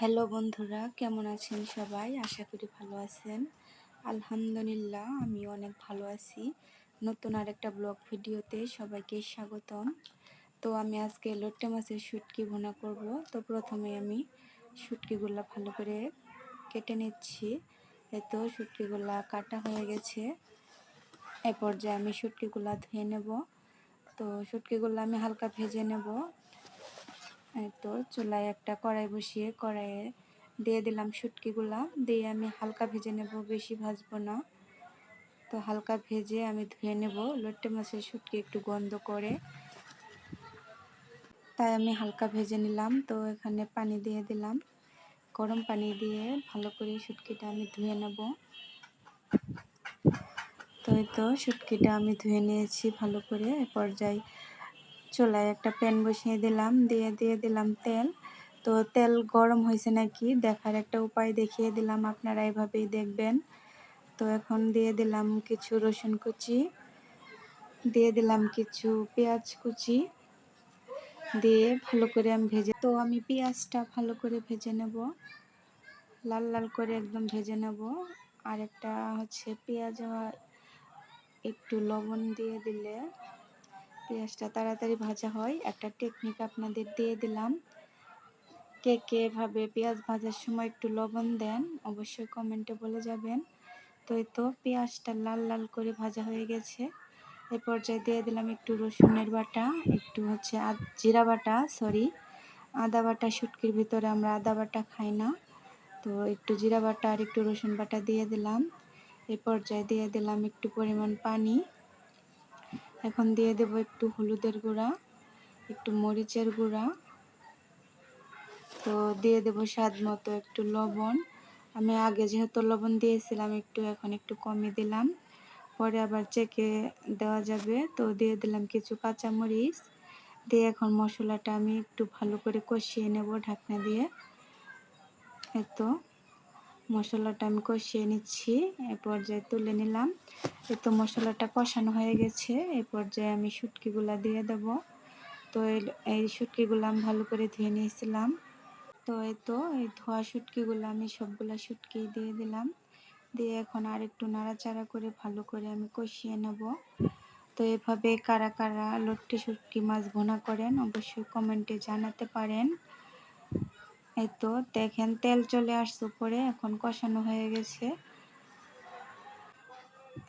Hello বন্ধুরা, কেমন আছেন সবাই? আশা করি ভালো আছেন। আলহামদুলিল্লাহ, আমি অনেক ভালো আছি। নতুন আরেকটা ব্লগ ভিডিওতে সবাইকে স্বাগতম। তো আমি আজকে লোট্টে মাছের শুটকি ভুনা করব। তো প্রথমে আমি শুটকিগুলো ভালো করে কেটে নিচ্ছি। তো শুটকিগুলা কাটা হয়ে গেছে। এ পর্যায়ে আমি শুটকিগুলা ধুয়ে নেব। তো শুটকিগুলো আমি হালকা ভেজে নেব। তো চুলায় একটা কড়াই বসিয়ে কড়াইয়ে দিয়ে দিলাম শুটকিগুলা, দিয়ে আমি হালকা ভেজে নেব, বেশি ভাজবো না। তো হালকা ভেজে আমি ধুয়ে নেব। লোট্টে মাছের শুটকি একটু গন্ধ করে, তাই আমি হালকা ভেজে নিলাম। তো এখানে পানি দিয়ে দিলাম, গরম পানি দিয়ে ভালো করে শুটকিটা আমি ধুয়ে নেব। তো এই তো শুটকিটা আমি ধুয়ে নিয়েছি ভালো করে। এ পর্যায়ে চুলায় একটা প্যান বসিয়ে দিলাম, দিয়ে দিলাম তেল। তো তেল গরম হয়েছে নাকি দেখার একটা উপায় দেখিয়ে দিলাম, আপনারা এভাবেই দেখবেন। তো এখন দিয়ে দিলাম কিছু রসুন কুচি, দিয়ে দিলাম কিছু পেঁয়াজ কুচি, দিয়ে ভালো করে আমি আমি পেঁয়াজটা ভালো করে ভেজে নেব, লাল লাল করে একদম ভেজে নেব। আর একটা হচ্ছে পেঁয়াজ একটু লবণ দিয়ে দিলে পেঁয়াজটা তাড়াতাড়ি ভাজা হয়, একটা টেকনিক আপনাদের দিয়ে দিলাম। কে কে এভাবে পেঁয়াজ ভাজার সময় একটু লবণ দেন অবশ্যই কমেন্টে বলে যাবেন। তো এই তো পেঁয়াজটা লাল লাল করে ভাজা হয়ে গেছে। এই পর্যায়ে দিয়ে দিলাম একটু রসুনের বাটা, একটু হচ্ছে জিরা বাটা, আদা বাটা। শুটকির ভিতরে আমরা আদা বাটা খাই না, তো একটু জিরা বাটা আর একটু রসুন বাটা দিয়ে দিলাম। এই পর্যায়ে দিয়ে দিলাম একটু পরিমাণ পানি। এখন দিয়ে দেব একটু হলুদের গুঁড়া, একটু মরিচের গুঁড়া, তো দিয়ে দেব স্বাদ মতো একটু লবণ। আমি আগে যেহেতু লবণ দিয়েছিলাম একটু, এখন একটু কমই দিলাম, পরে আবার চেকে দেওয়া যাবে। তো দিয়ে দিলাম কিছু কাঁচামরিচ, দিয়ে এখন মশলাটা আমি একটু ভালো করে কষিয়ে নেব ঢাকনা দিয়ে। এই তো মশলাটা আমি কষিয়ে নিচ্ছি, এ পর্যায়ে তুলে নিলাম। এই তো মশলাটা কষানো হয়ে গেছে। এই পর্যায়ে আমি শুটকিগুলা দিয়ে দেব। তো এই শুটকিগুলো আমি ভালো করে ধুয়ে নিয়েছিলাম। তো এই ধোয়া শুটকিগুলো আমি সবগুলা শুটকি দিয়ে দিলাম, দিয়ে এখন আর একটু নাড়াচাড়া করে ভালো করে আমি কষিয়ে নেব। তো এভাবে কারা কারা লোট্টে শুটকি মাছ ভুনা করেন অবশ্যই কমেন্টে জানাতে পারেন। এই তো দেখেন তেল চলে আসছে উপরে, এখন কষানো হয়ে গেছে,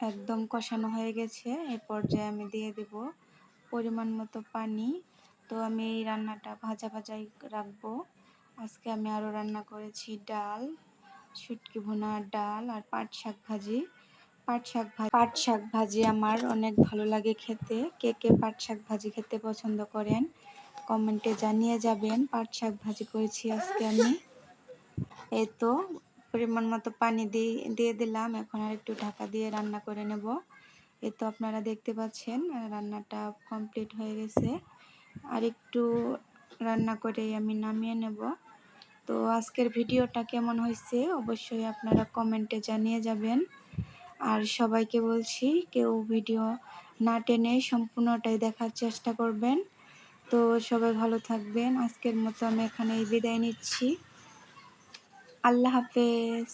একদম কষানো হয়ে গেছে। এই পর্যায়ে আমি দিয়ে দেব পরিমাণ মতো পানি। তো আমি এই রান্নাটা ভাজা ভাজাই রাখবো। আজকে আমি আরও রান্না করেছি ডাল, শুটকি ভুনা, ডাল আর পাট শাক ভাজি। পাট শাক ভাজি আমার অনেক ভালো লাগে খেতে। কে কে পাট শাক ভাজি খেতে পছন্দ করেন কমেন্টে জানিয়ে যাবেন। পাট শাক ভাজি করেছি আজকে আমি। এই তো পরিমাণ মতো পানি দিয়ে দিলাম, এখন আর একটু ঢাকা দিয়ে রান্না করে নেব। এই তো আপনারা দেখতে পাচ্ছেন রান্নাটা কমপ্লিট হয়ে গেছে, আর একটু রান্না করেই আমি নামিয়ে নেব। তো আজকের ভিডিওটা কেমন হয়েছে অবশ্যই আপনারা কমেন্টে জানিয়ে যাবেন। আর সবাইকে বলছি কেউ ভিডিও না টেনে সম্পূর্ণটাই দেখার চেষ্টা করবেন। তো সবাই ভালো থাকবেন। আজকের মতো আমি এখানেই বিদায় নিচ্ছি। আল্লাহ হাফেজ।